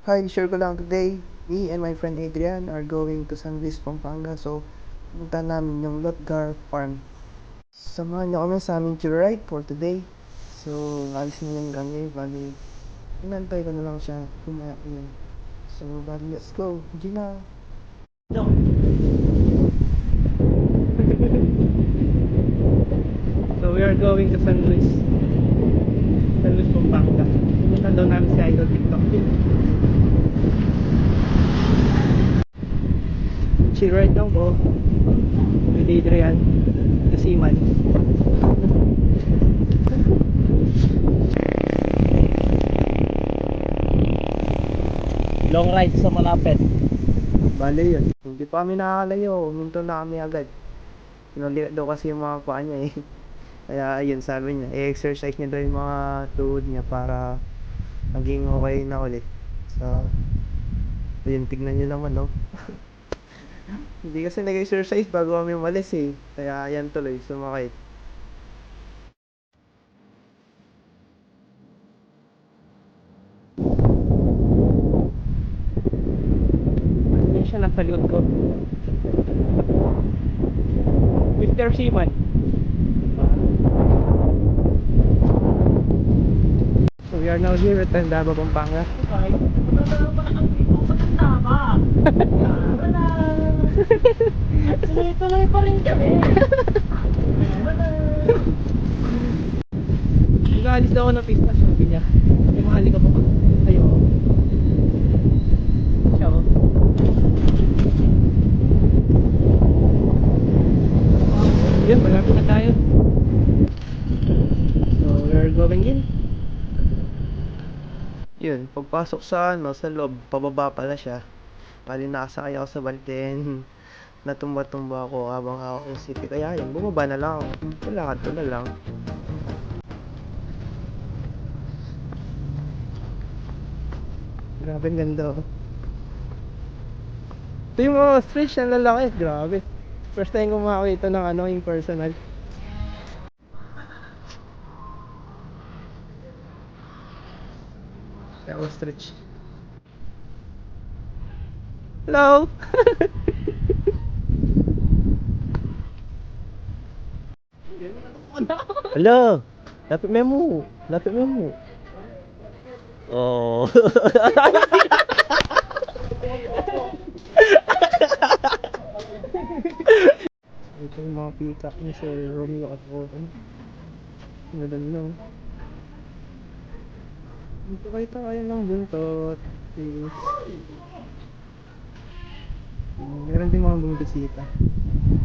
Hi, share ko lang today. Me and my friend Adrian are going to San Luis, Pampanga. So, punta namin yung Lotgar Farm. Samahan niyo kami sa aming ride for today. So, alis na yung kami. Bali, inantay ko na lang siya. Kumaya ko yun. So, bali, let's go. Gina. No. So, we are going to San Luis. San Luis, Pampanga. Pumunta daw namin si Idol TikTok. Chill right now po. With Adrian. The Seaman. Long ride sa malapit. Bale yun. Hindi pa kami nakakalayo. Huminto na kami agad. Pinulit daw kasi yung mga paa niya eh. Kaya ayun sabi niya, i-exercise niya daw yung mga tuhod niya para maging okay na ulit. So, ayun, tignan niyo naman no. Hindi kasi nag-exercise bago kami umalis eh. Kaya ayan tuloy, sumakit. Yan siya nasa likod ko. Mr. Seaman. So we are now here at Tandaba, Pampanga. Tuloy-tuloy pa rin kami. Nag-aalis daw ako ng pista, sabi niya. May mahali ka pa ba? Ayaw. Siya ko. Yun, malapit na tayo. So, we're going in. Yun, pagpasok sa sa loob, pababa pala siya. Bali nakasakay ako sa balden. Natumba-tumba ako habang ako sa city. Kaya yun, bumaba na lang ako. Wala ka na lang. Grabe, ang ganda oh. Ito yung mga stretch na lalaki. Grabe. First time ko makakita ng yung personal. Kaya ostrich. Hello! Hello. Lapit memo. Lapit memo. Oh. Ito yung mga peacock ni Sir Romeo at Rowan. Maganda. Dito kayo tayo ng buntot. Okay. Meron din mga bumisita.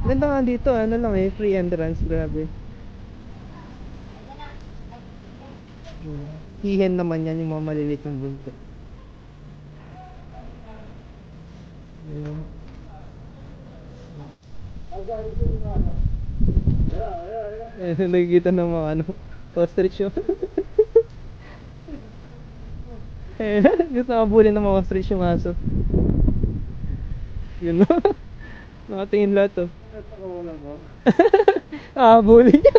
Ganda nga dito, ano lang eh, free entrance, grabe. Hihen naman yan yung mga maliliit ng buntot. Ayun. Eh, nakikita ng mga ostrich yun. Eh, gusto mabuli ng mga ostrich yung aso. Yun no? Nakatingin lahat to. Bully niya.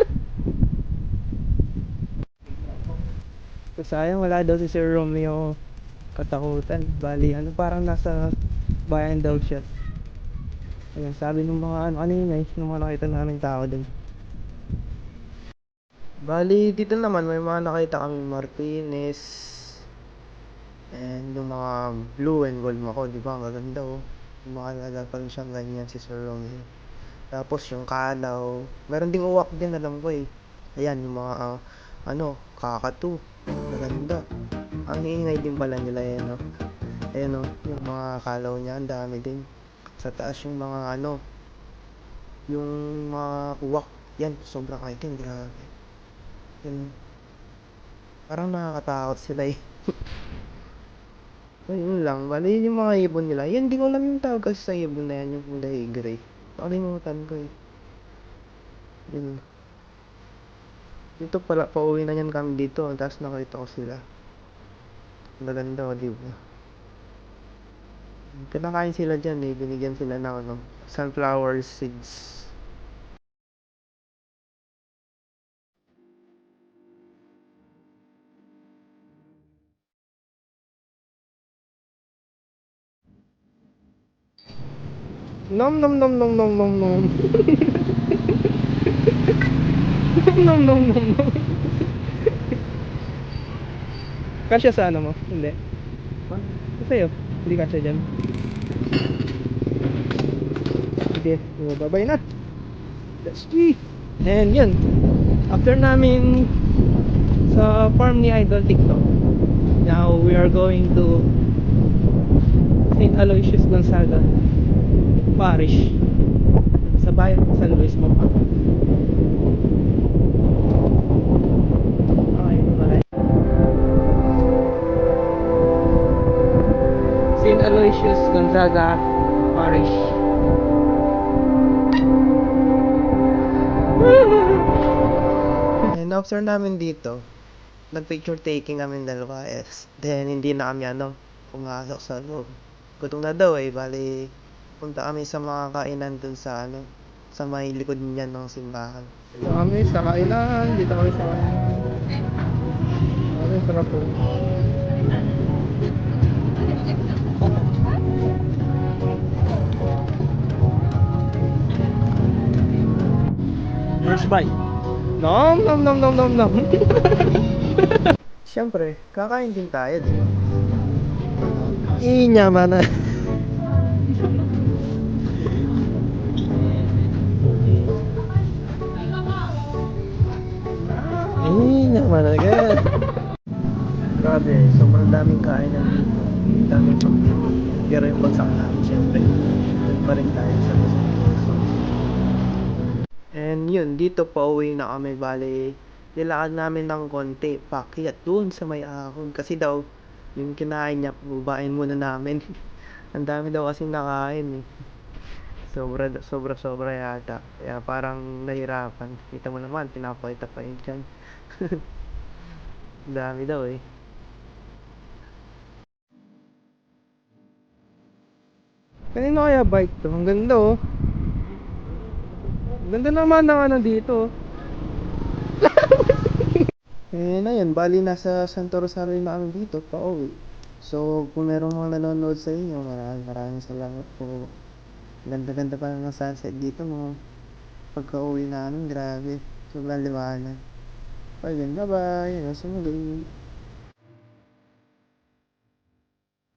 So, sayang wala daw si Sir Romeo katakutan. Bali, parang nasa bayan daw siya. Ayun, sabi ng mga kanina, nung mga nakita namin tao dun. Bali, dito naman may mga nakita kami Martinez. And yung mga blue and gold mo ko, di ba? Ang gaganda oh. Yung mga nagapal siyang ganyan si Sir Romeo. Tapos yung kalaw. Meron ding uwak din, alam ko eh. Ayan, yung mga kakatu. Maganda. Ang iingay din pala nila yan, no? Ayan, no? Yung mga kalaw niya, ang dami din. Sa taas yung mga yung mga uwak. Yan, sobrang item, grabe. Yan, parang nakakatakot sila eh. Ayun lang, bali yun yung mga ibon nila. Yan, di ko alam yung tawag kasi sa ibon na yan, yung kulay gray. Nakalimutan ko eh. Yun. Dito pala, pauwi na yan kami dito. Tapos nakita ko sila. Maganda o, diba? Pinakain sila dyan eh. Binigyan sila ng sunflower seeds. Nom nom nom nom nom nom nom. Nom nom nom nom. Kasya sa ano mo? Hindi. Sa'yo? Hindi kasya dyan. Sige, babay na. Let's see. And yun. After namin sa farm ni Idol TikTok, now we are going to St. Aloysius Gonzaga Parish sa bayan ng San Luis Mopa. Okay, bye. St. Aloysius Gonzaga Parish. And after namin dito, nag-picture taking kami dalawa then hindi na kami pumasok sa loob. Gutom na daw bali punta kami sa mga kainan dun sa sa may likod niyan ng simbahan. Dito kami sa kainan. Dito kami sa kainan. Ay, sarap po. First bite. Nom nom nom nom nom nom. Siyempre, kakain din tayo, di ba? Inya mana. Inya mana ka. Grabe, sobrang daming kainan dito. Daming pagpili. Pero yung bagsak namin, siyempre, dun pa rin tayo sa Luzon. And yun, dito pa uwi na kami, bali, nilakad namin ng konti, pakyat dun sa may ahon. Kasi daw, yung kinain niya, bubain muna namin. Ang dami daw kasing nakain eh. Sobra yata. Kaya parang nahirapan. Kita mo naman, pinapakita pa yun dyan. Ang dami daw eh. Kanino kaya bike to? Ang ganda oh. Ang ganda naman ng ano dito. Na yun, bali nasa Santo Rosario na kami dito, pa uwi. So, kung meron mga nanonood sa inyo, maraming salamat po. Ganda-ganda pa ng sunset dito mo. Pagka uwi namin, grabe. Sobrang liwanag. Ayun, bye-bye. Hanggang sa muli.